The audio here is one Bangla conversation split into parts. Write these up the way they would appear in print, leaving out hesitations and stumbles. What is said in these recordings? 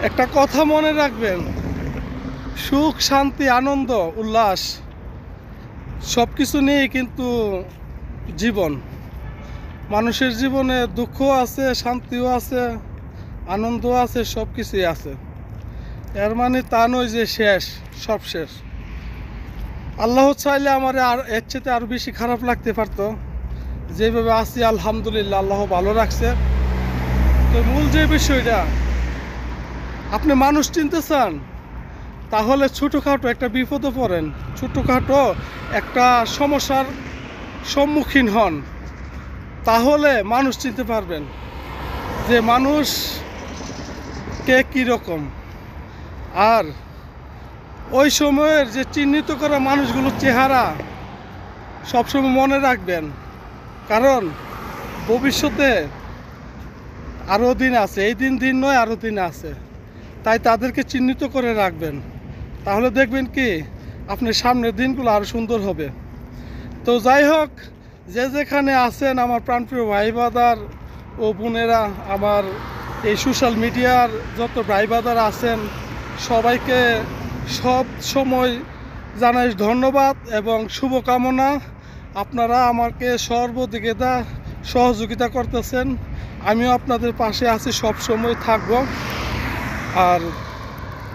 একটা কথা মনে রাখবেন, সুখ শান্তি আনন্দ উল্লাস সব কিছু নিয়েই কিন্তু জীবন। মানুষের জীবনে দুঃখও আছে, শান্তিও আছে, আনন্দও আছে, সব কিছুই আছে। এর মানে তা নয় যে শেষ, সব শেষ। আল্লাহ চাইলে আমার আর এর চেয়ে আরও বেশি খারাপ লাগতে পারতো। যেভাবে আছি আলহামদুলিল্লাহ, আল্লাহ ভালো রাখছে। তো মূল যে বিষয়টা, আপনি মানুষ চিনতে চান, তাহলে ছোটোখাটো একটা বিপদে পড়েন, ছোটোখাটো একটা সমস্যার সম্মুখীন হন, তাহলে মানুষ চিনতে পারবেন যে মানুষ কে কীরকম। আর ওই সময়ের যে চিহ্নিত করা মানুষগুলোর চেহারা সবসময় মনে রাখবেন, কারণ ভবিষ্যতে আরও দিন আছে, এই দিন নয়, আরও দিন আছে। তাই তাদেরকে চিহ্নিত করে রাখবেন, তাহলে দেখবেন কি আপনার সামনের দিনগুলো আরও সুন্দর হবে। তো যাই হোক, যে যেখানে আছেন আমার প্রাণপ্রিয় ভাই বাদার ও বোনেরা, আমার এই সোশ্যাল মিডিয়ার যত ভাই বাদার আছেন, সবাইকে সব সময় জানাই ধন্যবাদ এবং শুভকামনা। আপনারা আমাকে সর্বদিকে সহযোগিতা করতেছেন, আমিও আপনাদের পাশে আছি, সব সময় থাকব। আর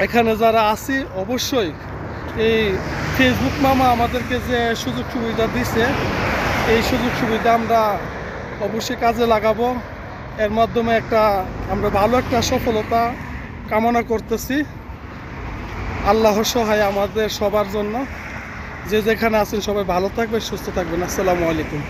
এখানে যারা আছি, অবশ্যই এই ফেসবুক মামা আমাদেরকে যে সুযোগ সুবিধা দিছে, এই সুযোগ সুবিধা আমরা অবশ্যই কাজে লাগাবো। এর মাধ্যমে আমরা ভালো একটা সফলতা কামনা করতেছি। আল্লাহর সহায় আমাদের সবার জন্য। যে যেখানে আছেন সবাই ভালো থাকবেন, সুস্থ থাকবেন। আসসালামু আলাইকুম।